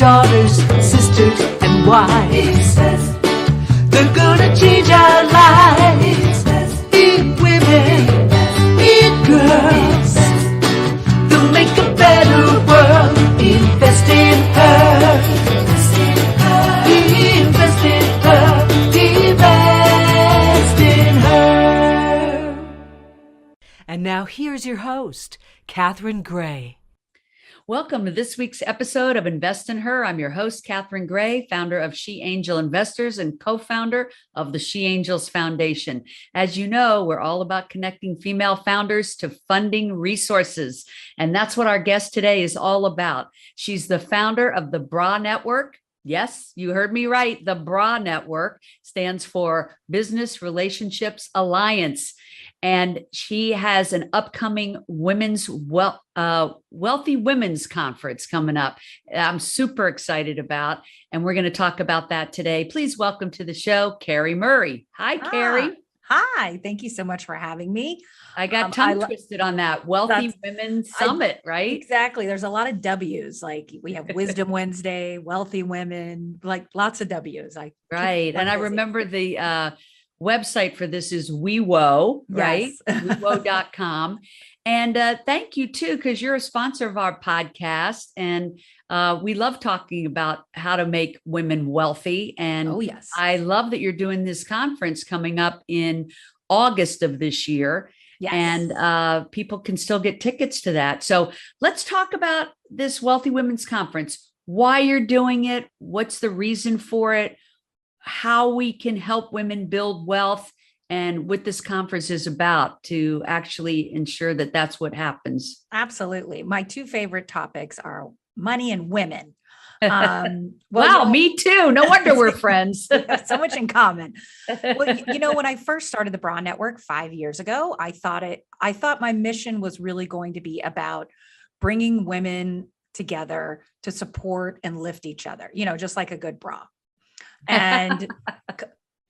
daughters, sisters, and wives. They're gonna change our lives. Be women, be girls. They'll make a better world. Invest in her. Invest in her. Invest in her. Invest in her. And now here's your host, Catherine Gray. Welcome to this week's episode of Invest in Her. I'm your host, Catherine Gray, founder of She Angel Investors and co-founder of the She Angels Foundation. As you know, we're all about connecting female founders to funding resources. And that's what our guest today is all about. She's the founder of the BRA Network. Yes, you heard me right. The BRA Network stands for Business Relationships Alliance. And she has an upcoming Wealthy Women's Conference coming up. I'm super excited about, and we're going to talk about that today. Please welcome to the show, Carrie Murray. Hi, Carrie. Hi. Thank you so much for having me. I got tongue twisted on that Wealthy Women's Summit, right? Exactly. There's a lot of W's. Like we have Wisdom Wednesday, Wealthy Women, like lots of W's. Right. And I remember the website for this is WEWO, right? Yes. WEWO.com. And thank you too, because you're a sponsor of our podcast. And we love talking about how to make women wealthy. And oh, yes. I love that you're doing this conference coming up in August of this year. Yes. And people can still get tickets to that. So let's talk about this Wealthy Women's Conference, why you're doing it, what's the reason for it, how we can help women build wealth, and what this conference is about to actually ensure that that's what happens. Absolutely. My two favorite topics are money and women. Wow, me too. No wonder we're friends. So much in common. Well, when I first started the BRA Network 5 years ago, I thought my mission was really going to be about bringing women together to support and lift each other, just like a good bra. And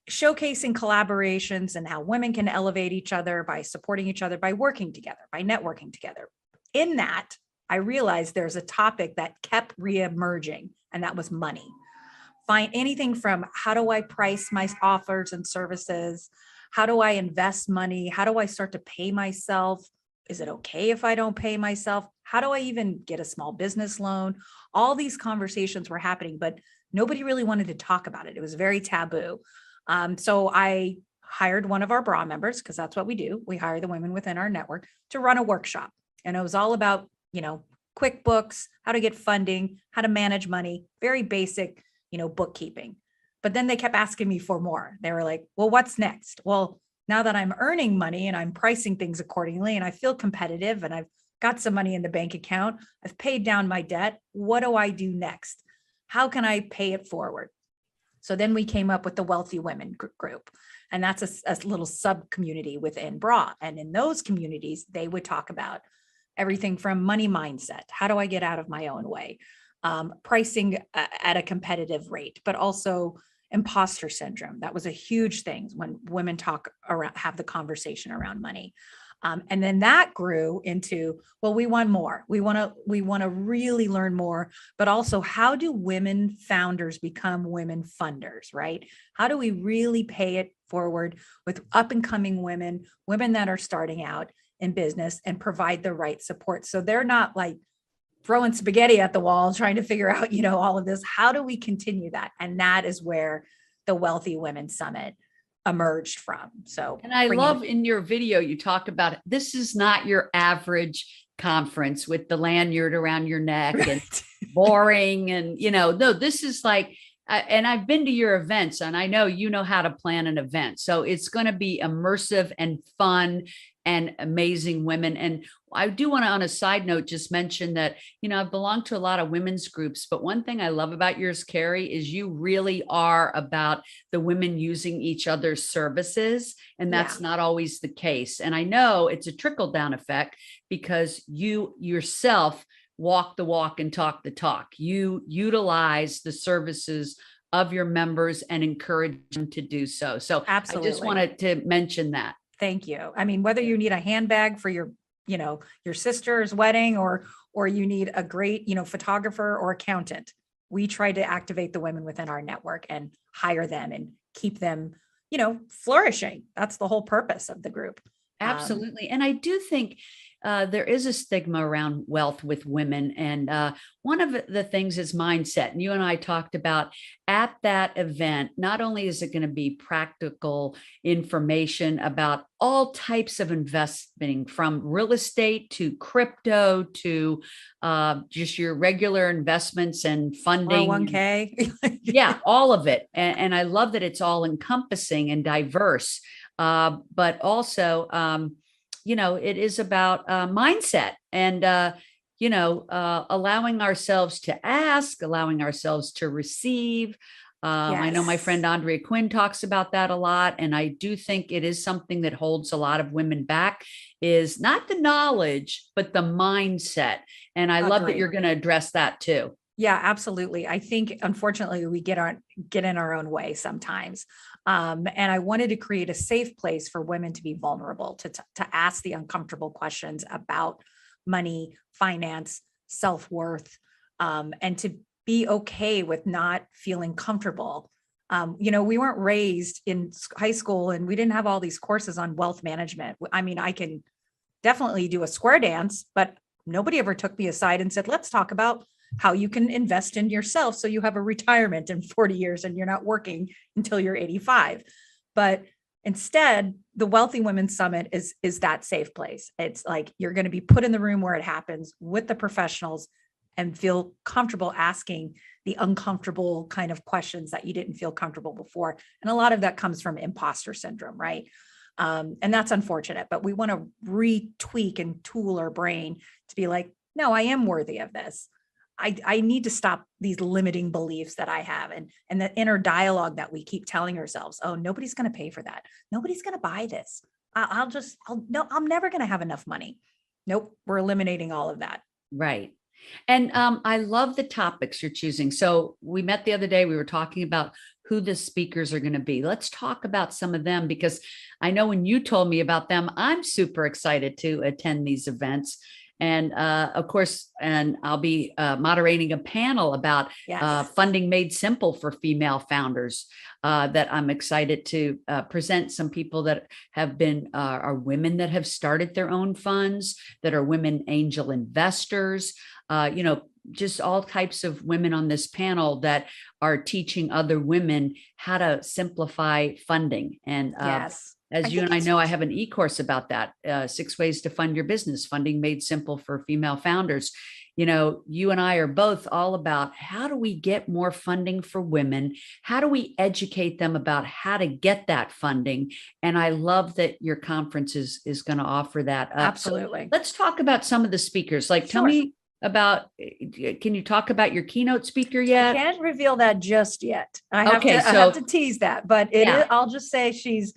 showcasing collaborations and how women can elevate each other by supporting each other, by working together, by networking together. In that, I realized there's a topic that kept reemerging, and that was money. Find anything from how do I price my offers and services? How do I invest money? How do I start to pay myself? Is it okay if I don't pay myself? How do I even get a small business loan? All these conversations were happening, but nobody really wanted to talk about it. It was very taboo. So I hired one of our BRA members, because that's what we do. We hire the women within our network to run a workshop. And it was all about, QuickBooks, how to get funding, how to manage money, very basic, bookkeeping. But then they kept asking me for more. They were like, well, what's next? Well, now that I'm earning money and I'm pricing things accordingly and I feel competitive and I've got some money in the bank account, I've paid down my debt. What do I do next? How can I pay it forward? So then we came up with the Wealthy Women group. And that's a little sub community within BRA. And in those communities, they would talk about everything from money mindset. How do I get out of my own way? Pricing at a competitive rate, but also imposter syndrome. That was a huge thing when women have the conversation around money. And then that grew into, well, we want more. We want to really learn more, but also how do women founders become women funders, right? How do we really pay it forward with up and coming women that are starting out in business and provide the right support? So they're not like throwing spaghetti at the wall, trying to figure out, all of this. How do we continue that? And that is where the Wealthy Women Summit emerged from. So, and I love in your video, you talked about it. This is not your average conference with the lanyard around your neck and boring. And, no, this is like, and I've been to your events and I know, how to plan an event. So it's going to be immersive and fun and amazing women. And I do want to, on a side note, just mention that, I've belonged to a lot of women's groups, but one thing I love about yours, Carrie, is you really are about the women using each other's services. And that's not always the case. And I know it's a trickle down effect because you yourself walk the walk and talk the talk. You utilize the services of your members and encourage them to do so. So absolutely. I just wanted to mention that. Thank you. I mean, whether you need a handbag for your sister's wedding or you need a great, photographer or accountant, we try to activate the women within our network and hire them and keep them, flourishing. That's the whole purpose of the group. Absolutely. And I do think there is a stigma around wealth with women. And one of the things is mindset. And you and I talked about at that event, not only is it going to be practical information about all types of investing, from real estate to crypto to just your regular investments and funding. 401k. Yeah, all of it. And I love that it's all encompassing and diverse. But also, it is about mindset and, allowing ourselves to ask, allowing ourselves to receive. I know my friend Andrea Quinn talks about that a lot. And I do think it is something that holds a lot of women back, is not the knowledge, but the mindset. And I love that you're going to address that too. Yeah, absolutely. I think, unfortunately, we get in our own way sometimes. And I wanted to create a safe place for women to be vulnerable, to ask the uncomfortable questions about money, finance, self-worth, and to be okay with not feeling comfortable. We weren't raised in high school, and we didn't have all these courses on wealth management. I mean, I can definitely do a square dance, but nobody ever took me aside and said, let's talk about how you can invest in yourself so you have a retirement in 40 years and you're not working until you're 85. But instead, the Wealthy Women Summit is that safe place. It's like you're going to be put in the room where it happens with the professionals and feel comfortable asking the uncomfortable kind of questions that you didn't feel comfortable before. And a lot of that comes from imposter syndrome, right? And that's unfortunate, but we want to retweak and tool our brain to be like, no, I am worthy of this. I need to stop these limiting beliefs that I have, and the inner dialogue that we keep telling ourselves. Oh, nobody's going to pay for that. Nobody's going to buy this. I'm never going to have enough money. Nope. We're eliminating all of that. Right. And I love the topics you're choosing. So we met the other day, we were talking about who the speakers are going to be. Let's talk about some of them, because I know when you told me about them, I'm super excited to attend these events. And of course, and I'll be moderating a panel about funding made simple for female founders that I'm excited to present. Some people that have been are women that have started their own funds, that are women angel investors, just all types of women on this panel that are teaching other women how to simplify funding. And as you and I know, I have an e-course about that, 6 ways to fund your business, funding made simple for female founders. You and I are both all about how do we get more funding for women? How do we educate them about how to get that funding? And I love that your conference is going to offer that. Absolutely. So let's talk about some of the speakers. Tell me about, can you talk about your keynote speaker yet? I can't reveal that just yet. I have to tease that, but I'll just say she's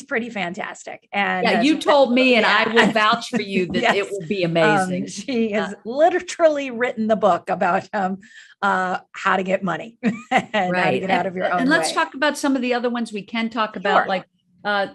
pretty fantastic. And you told me, and I will vouch for you that it will be amazing. She has literally written the book about how to get money and how to get out of your own way. And let's way. talk about some of the other ones we can talk about, like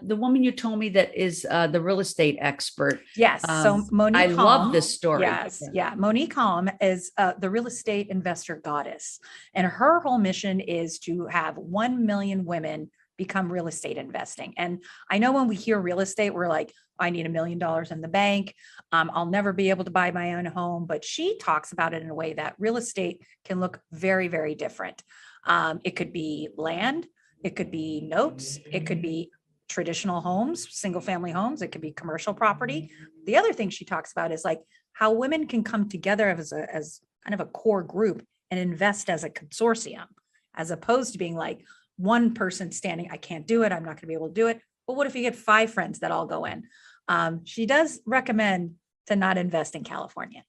the woman you told me that is the real estate expert. Yes. So Monique I Halm, love this story. Yes. Yeah. Monique Halm is the real estate investor goddess. And her whole mission is to have 1 million women become real estate investing. And I know when we hear real estate, we're like, I need $1 million in the bank. I'll never be able to buy my own home. But she talks about it in a way that real estate can look very, very different. It could be land. It could be notes. It could be traditional homes, single family homes. It could be commercial property. The other thing she talks about is like how women can come together as kind of a core group and invest as a consortium, as opposed to being like one person standing, I can't do it. I'm not going to be able to do it. But what if you get 5 friends that all go in? She does recommend to not invest in California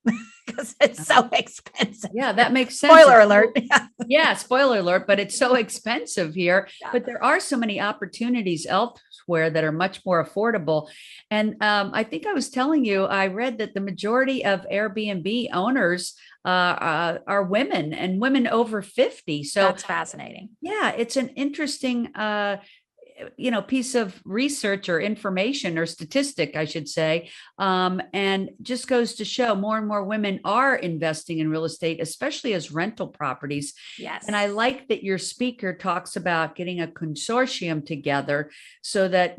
because it's so expensive. Yeah, that makes sense. Spoiler alert. Yeah, spoiler alert, but it's so expensive here. Yeah. But there are so many opportunities elsewhere that are much more affordable. And I think I was telling you, I read that the majority of Airbnb owners are women, and women over 50. So that's fascinating. Yeah, it's an interesting piece of research or information or statistic, I should say, and just goes to show more and more women are investing in real estate, especially as rental properties. Yes. And I like that your speaker talks about getting a consortium together so that,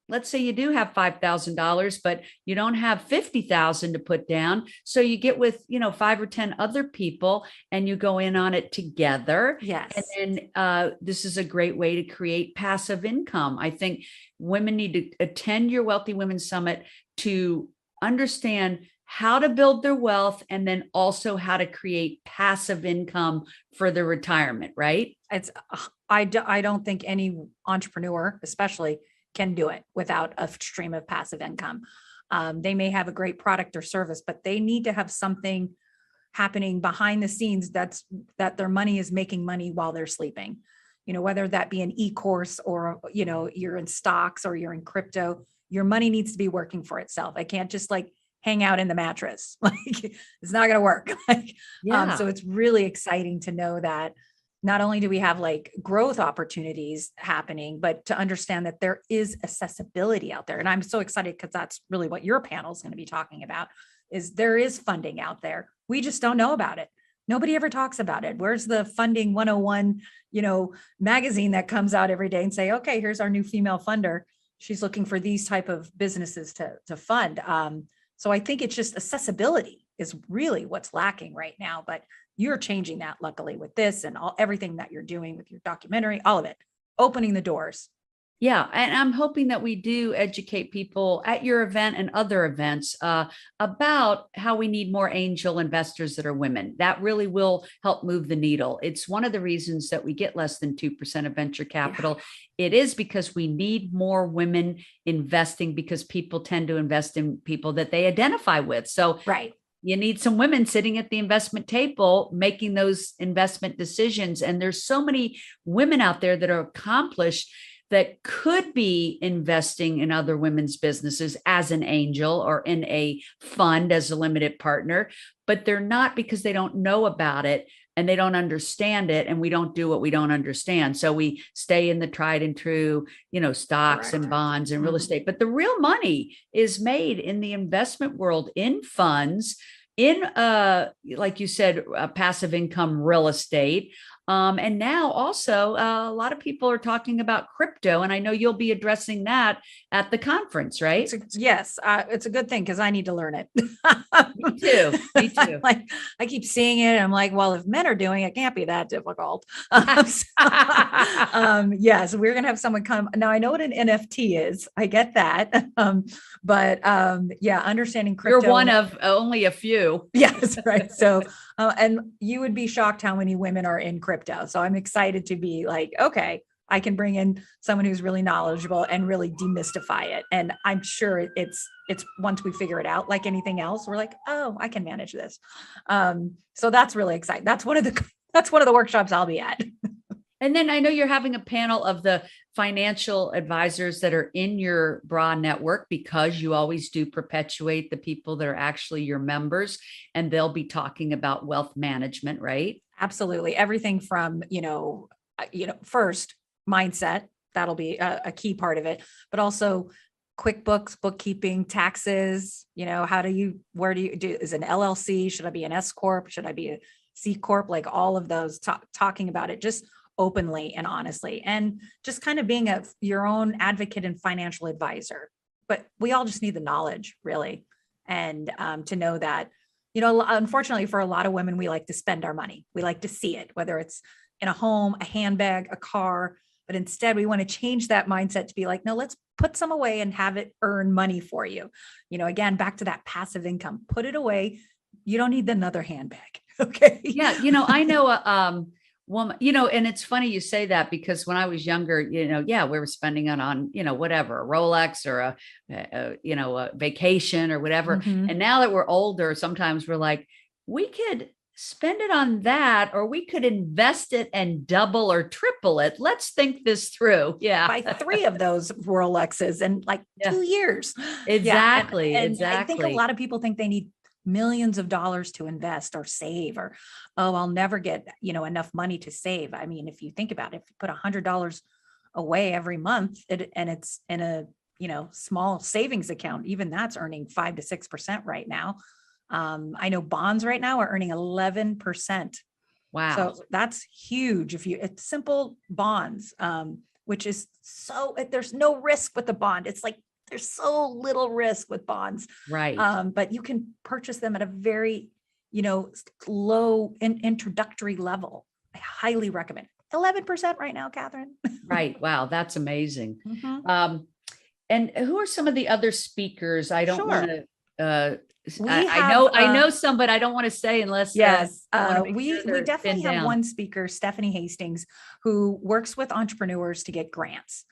let's say you do have $5,000, but you don't have 50,000 to put down. So you get with, 5 or 10 other people and you go in on it together. Yes. And then this is a great way to create passive income. I think women need to attend your Wealthy Women Summit to understand how to build their wealth and then also how to create passive income for their retirement, right? I don't think any entrepreneur, especially, can do it without a stream of passive income. They may have a great product or service, but they need to have something happening behind the scenes that their money is making money while they're sleeping. Whether that be an e-course or, you're in stocks or you're in crypto, your money needs to be working for itself. I can't just hang out in the mattress. It's not going to work. So it's really exciting to know that not only do we have growth opportunities happening, but to understand that there is accessibility out there. And I'm so excited because that's really what your panel is going to be talking about, is there is funding out there. We just don't know about it. Nobody ever talks about it. Where's the funding 101, magazine that comes out every day and say, okay, here's our new female funder. She's looking for these type of businesses to fund. So I think it's just accessibility is really what's lacking right now, but you're changing that luckily with this and everything that you're doing with your documentary, all of it, opening the doors. Yeah. And I'm hoping that we do educate people at your event and other events about how we need more angel investors that are women. That really will help move the needle. It's one of the reasons that we get less than 2% of venture capital. Yeah. It is because we need more women investing because people tend to invest in people that they identify with. So right. You need some women sitting at the investment table, making those investment decisions. And there's so many women out there that are accomplished that could be investing in other women's businesses as an angel or in a fund as a limited partner, but they're not because they don't know about it and they don't understand it. And we don't do what we don't understand. So we stay in the tried and true, stocks and bonds and real estate. But the real money is made in the investment world, in funds, in, like you said, passive income real estate. And now also a lot of people are talking about crypto, and I know you'll be addressing that at the conference, right? Yes. It's a good thing because I need to learn it. Me too. I keep seeing it. And I'm like, well, if men are doing it, can't be that difficult. Yes, we're going to have someone come. Now I know what an NFT is. I get that. But understanding crypto. You're one of only a few. Yes. Right. So, and you would be shocked how many women are in crypto. So I'm excited to be okay, I can bring in someone who's really knowledgeable and really demystify it. And I'm sure it's once we figure it out, like anything else, we're oh, I can manage this. So that's really exciting. That's one of the workshops I'll be at. And then I know you're having a panel of the financial advisors that are in your BRA network, because you always do perpetuate the people that are actually your members, and they'll be talking about wealth management, right? Absolutely. Everything from, first mindset, that'll be a key part of it, but also QuickBooks, bookkeeping, taxes, where do you do, is an LLC? Should I be an S Corp? Should I be a C Corp? All of those talking about it just openly and honestly, and just kind of being your own advocate and financial advisor. But we all just need the knowledge, really. And to know that, unfortunately for a lot of women, we like to spend our money. We like to see it, whether it's in a home, a handbag, a car, but instead we want to change that mindset to be no, let's put some away and have it earn money for you. Again, back to that passive income, put it away. You don't need another handbag. Okay. Yeah. I know a woman, and it's funny you say that, because when I was younger, we were spending it on, whatever, a Rolex or a vacation or whatever. Mm-hmm. And now that we're older, sometimes we're we could spend it on that, or we could invest it and double or triple it. Let's think this through. Yeah. Buy 3 of those Rolexes in 2 years. Exactly. Yeah. And exactly. I think a lot of people think they need millions of dollars to invest or save, or, oh, I'll never get, enough money to save. I mean, if you think about it, if you put $100 away every month, and it's in a, small savings account. Even that's earning 5 to 6% right now. I know bonds right now are earning 11%. Wow. So that's huge. It's simple bonds, which is there's no risk with the bond. It's like, there's so little risk with bonds. Right. But you can purchase them at a very, low introductory level. I highly recommend 11% right now, Catherine. Right. Wow. That's amazing. Mhm. And who are some of the other speakers? I don't want to, I know some, but I don't want to say unless. Yes. I wanna make We sure they're definitely pinned have down. one speaker, Stephanie Hastings, who works with entrepreneurs to get grants,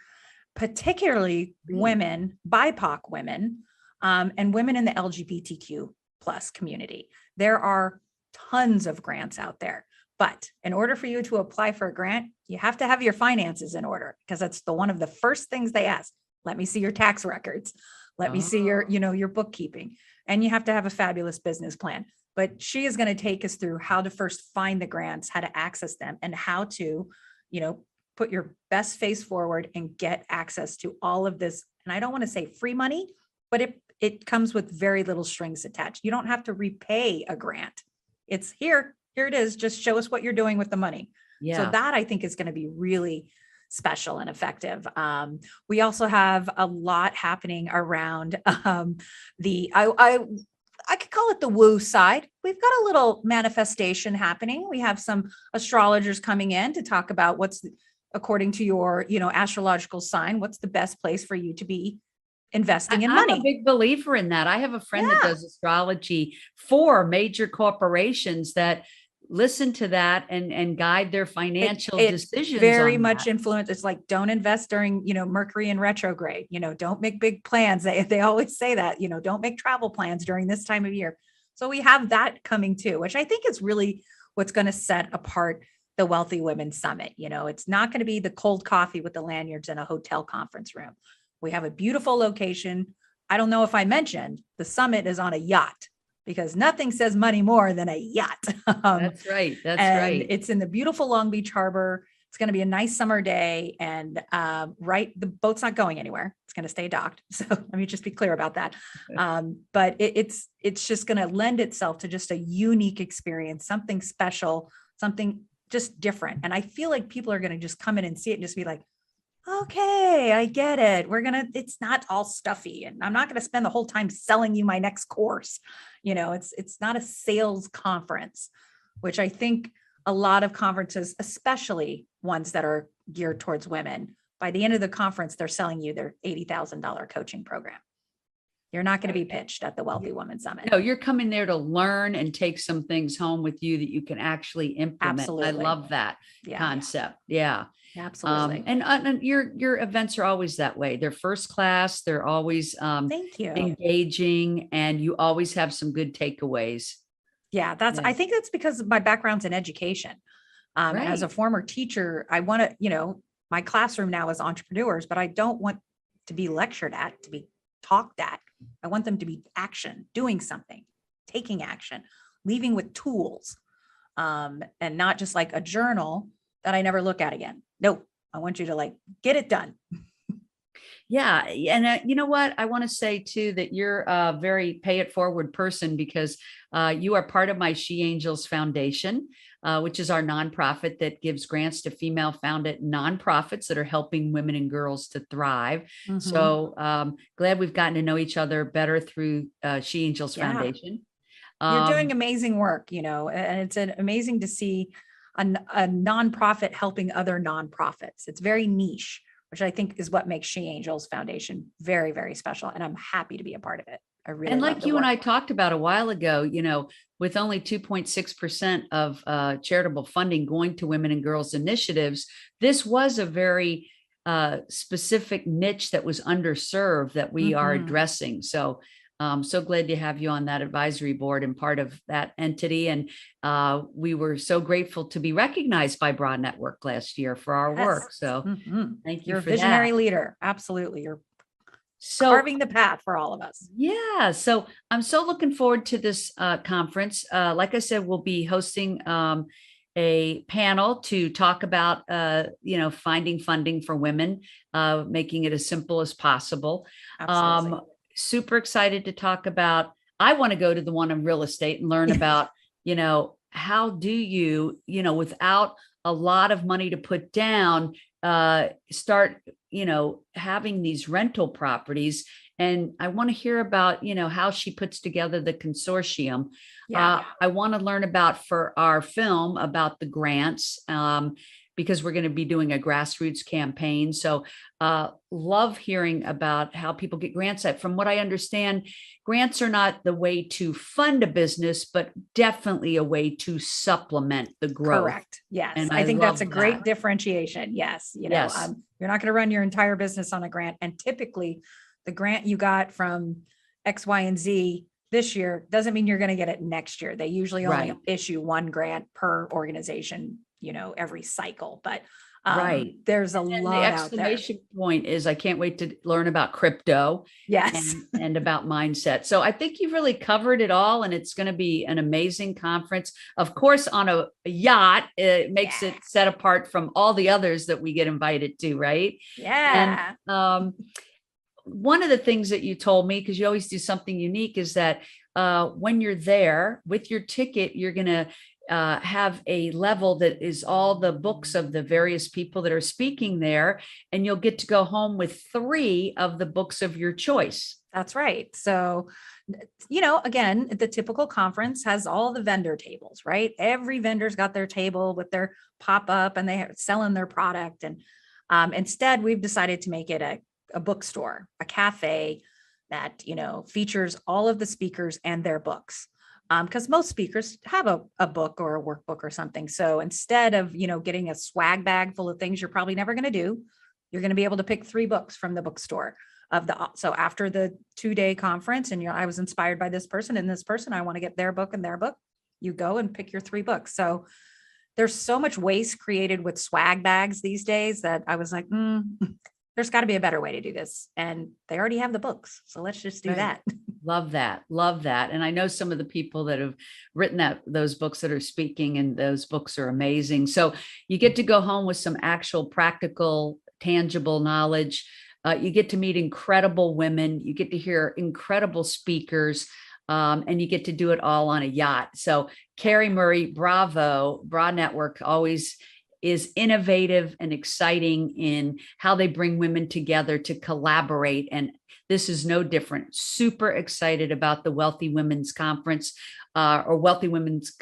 particularly women, BIPOC women, and women in the LGBTQ plus community. There are tons of grants out there, but in order for you to apply for a grant, you have to have your finances in order, because that's one of the first things they ask. Let me see your tax records. Let me see your bookkeeping, and you have to have a fabulous business plan. But she is going to take us through how to first find the grants, how to access them, and how to, put your best face forward and get access to all of this. And I don't want to say free money, but it comes with very little strings attached. You don't have to repay a grant. It's here it is. Just show us what you're doing with the money. Yeah. So that, I think, is going to be really special and effective. We also have a lot happening around I could call it the woo side. We've got a little manifestation happening. We have some astrologers coming in to talk about what's, according to your, astrological sign, what's the best place for you to be investing in money. I'm a big believer in that. I have a friend that does astrology for major corporations that listen to that and guide their financial decisions. Very much influence. It's like, don't invest during, Mercury in retrograde, don't make big plans. They always say that, don't make travel plans during this time of year. So we have that coming too, which I think is really what's going to set apart the Wealthy Women Summit. It's not going to be the cold coffee with the lanyards in a hotel conference room. We have a beautiful location. I don't know if I mentioned the summit is on a yacht, because nothing says money more than a yacht. That's right. That's right. It's in the beautiful Long Beach Harbor. It's going to be a nice summer day, and the boat's not going anywhere. It's going to stay docked. So let me just be clear about that. But it's just going to lend itself to just a unique experience, something special, something just different. And I feel like people are going to just come in and see it and just be like, okay, I get it. It's not all stuffy, and I'm not going to spend the whole time selling you my next course. It's not a sales conference, which I think a lot of conferences, especially ones that are geared towards women, by the end of the conference, they're selling you their $80,000 coaching program. You're not going to be pitched at the Wealthy Women Summit. No, you're coming there to learn and take some things home with you that you can actually implement. Absolutely. I love that concept. Yeah. Absolutely. And your events are always that way. They're first class. They're always Thank you. engaging, and you always have some good takeaways. Yeah, I think that's because my background's in education. And as a former teacher, I want to, my classroom now is entrepreneurs, but I don't want to be lectured at, to be talked at. I want them to be doing something, taking action, leaving with tools, and not just like a journal that I never look at again. No, I want you to get it done. Yeah. And you know what? I want to say too, that you're a very pay it forward person, because you are part of my She Angels Foundation, which is our nonprofit that gives grants to female founded nonprofits that are helping women and girls to thrive. Mm-hmm. So glad we've gotten to know each other better through She Angels Foundation. You're doing amazing work, and it's amazing to see a nonprofit helping other nonprofits. It's very niche, which I think is what makes She Angels Foundation very, very special. And I'm happy to be a part of it. I really and love like the you and work. I talked about a while ago, with only 2.6% of charitable funding going to women and girls initiatives, this was a very specific niche that was underserved that we are addressing. So so glad to have you on that advisory board and part of that entity. And we were so grateful to be recognized by Broad Network last year for our work. So thank you. You're for a visionary that. leader. Absolutely. You're So carving the path for all of us. yeah. So I'm so looking forward to this conference. Like I said, we'll be hosting a panel to talk about, finding funding for women, making it as simple as possible. Absolutely. Super excited to talk about, I want to go to the one on real estate and learn about, how do you, without a lot of money to put down, start, having these rental properties. And I want to hear about, how she puts together the consortium. I want to learn about, for our film, about the grants, because we're going to be doing a grassroots campaign. So love hearing about how people get grants. From what I understand, grants are not the way to fund a business, but definitely a way to supplement the growth. Correct. Yes. And I think that's a love great that. differentiation. Yes. Yes. You're not going to run your entire business on a grant. And typically the grant you got from X, Y, and Z this year doesn't mean you're going to get it next year. They usually only Right. issue one grant per organization, every cycle, but Right. there's a And the lot out there. exclamation point is, I can't wait to learn about crypto Yes. and about mindset. So I think you've really covered it all, and it's going to be an amazing conference. Of course, on a yacht, it makes it set apart from all the others that we get invited to, right? Yeah. And one of the things that you told me, because you always do something unique, is that when you're there with your ticket, you're going to have a level that is all the books of the various people that are speaking there, and you'll get to go home with 3 of the books of your choice. That's right. So, again, the typical conference has all the vendor tables, right? Every vendor's got their table with their pop-up and they're selling their product. And instead, we've decided to make it a bookstore, a cafe that, features all of the speakers and their books. Because most speakers have a book or a workbook or something. So instead of, getting a swag bag full of things you're probably never going to do, you're going to be able to pick 3 books from the bookstore so after the 2-day conference, and I was inspired by this person and this person, I want to get their book and their book, you go and pick your 3 books. So there's so much waste created with swag bags these days that I was like, there's got to be a better way to do this. And they already have the books. So let's just do Right. that. Love that. Love that. And I know some of the people that have written those books that are speaking, and those books are amazing. So you get to go home with some actual practical, tangible knowledge. You get to meet incredible women. You get to hear incredible speakers. And you get to do it all on a yacht. So Carrie Murray, bravo. Bra Network always is innovative and exciting in how they bring women together to collaborate. And this is no different. Super excited about the Wealthy Women's Conference or Wealthy Women's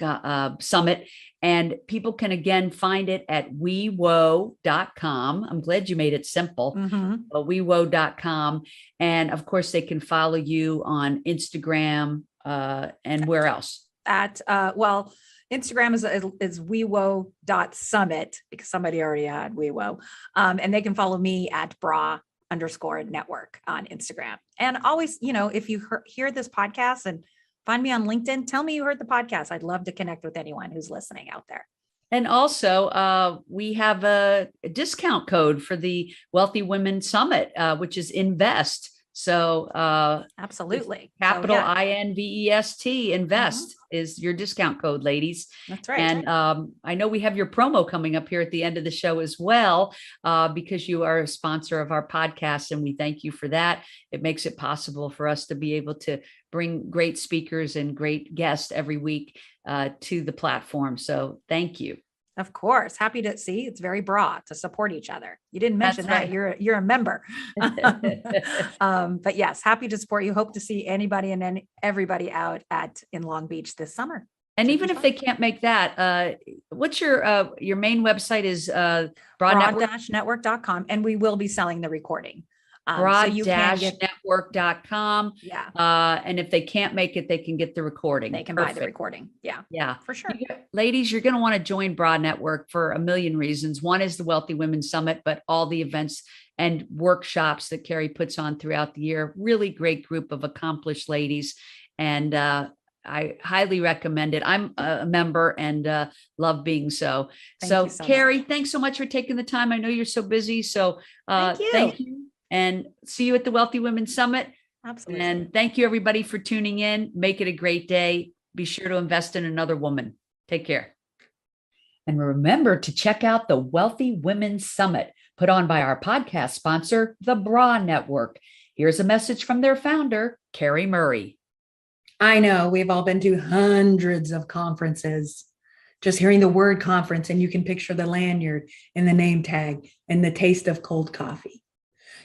Summit. And people can, again, find it at WEWO.com. I'm glad you made it simple. WEWO.com. And of course, they can follow you on Instagram and where else? Instagram is WEWO.summit, because somebody already had WEWO. And they can follow me at bra_network on Instagram. And always, if you hear this podcast and find me on LinkedIn, tell me you heard the podcast. I'd love to connect with anyone who's listening out there. And also, we have a discount code for the Wealthy Women Summit, which is INVEST. So absolutely. Capital INVEST, invest is your discount code, ladies. That's right. And I know we have your promo coming up here at the end of the show as well, because you are a sponsor of our podcast, and we thank you for that. It makes it possible for us to be able to bring great speakers and great guests every week to the platform. So thank you. Of course. Happy to see. It's very broad to support each other. You didn't mention That's that. right. You're a member. But yes, happy to support you. Hope to see anybody and everybody out in Long Beach this summer. And even if they can't make that, what's your main website is Bra-network.com. And we will be selling the recording. Broad-network.com. Yeah. And if they can't make it, they can get the recording. They can buy the recording. Yeah. Yeah. For sure. Ladies, you're going to want to join Broad Network for a million reasons. One is the Wealthy Women's Summit, but all the events and workshops that Carrie puts on throughout the year. Really great group of accomplished ladies. And I highly recommend it. I'm a member and love being so. So Carrie, thanks so much for taking the time. I know you're so busy. So thank you. And see you at the Wealthy Women Summit. Absolutely. And thank you, everybody, for tuning in. Make it a great day. Be sure to invest in another woman. Take care. And remember to check out the Wealthy Women's Summit put on by our podcast sponsor, the Bra Network. Here's a message from their founder, Carrie Murray. I know we've all been to hundreds of conferences. Just hearing the word conference and you can picture the lanyard and the name tag and the taste of cold coffee.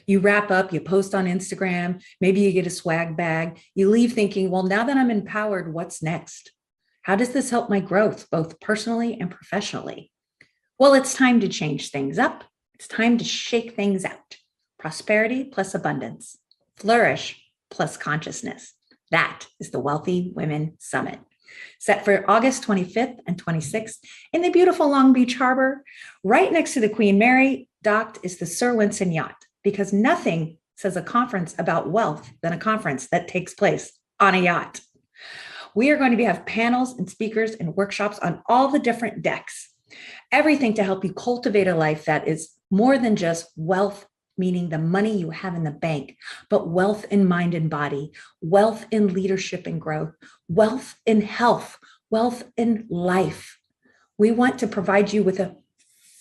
You wrap up, you post on Instagram, maybe you get a swag bag. You leave thinking, well, now that I'm empowered, what's next? How does this help my growth, both personally and professionally? Well, it's time to change things up. It's time to shake things out. Prosperity plus abundance. Flourish plus consciousness. That is the Wealthy Women Summit, set for August 25th and 26th in the beautiful Long Beach Harbor. Right next to the Queen Mary, docked is the Sir Winston Yacht, because nothing says a conference about wealth than a conference that takes place on a yacht. We are going to have panels and speakers and workshops on all the different decks, everything to help you cultivate a life that is more than just wealth, meaning the money you have in the bank, but wealth in mind and body, wealth in leadership and growth, wealth in health, wealth in life. We want to provide you with a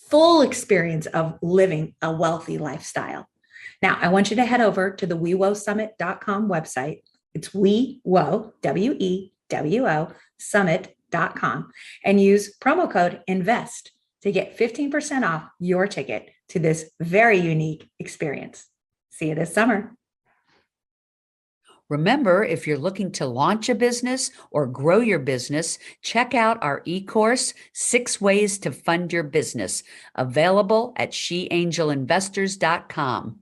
full experience of living a wealthy lifestyle. Now, I want you to head over to the WEWOSummit.com website. It's WEWO, W-E-W-O, summit.com, and use promo code INVEST to get 15% off your ticket to this very unique experience. See you this summer. Remember, if you're looking to launch a business or grow your business, check out our e-course, 6 Ways to Fund Your Business, available at sheangelinvestors.com.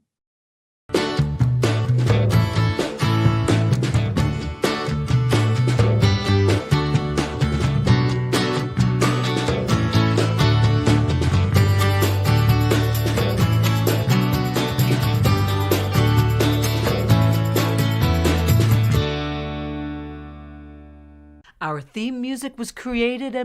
Our theme music was created and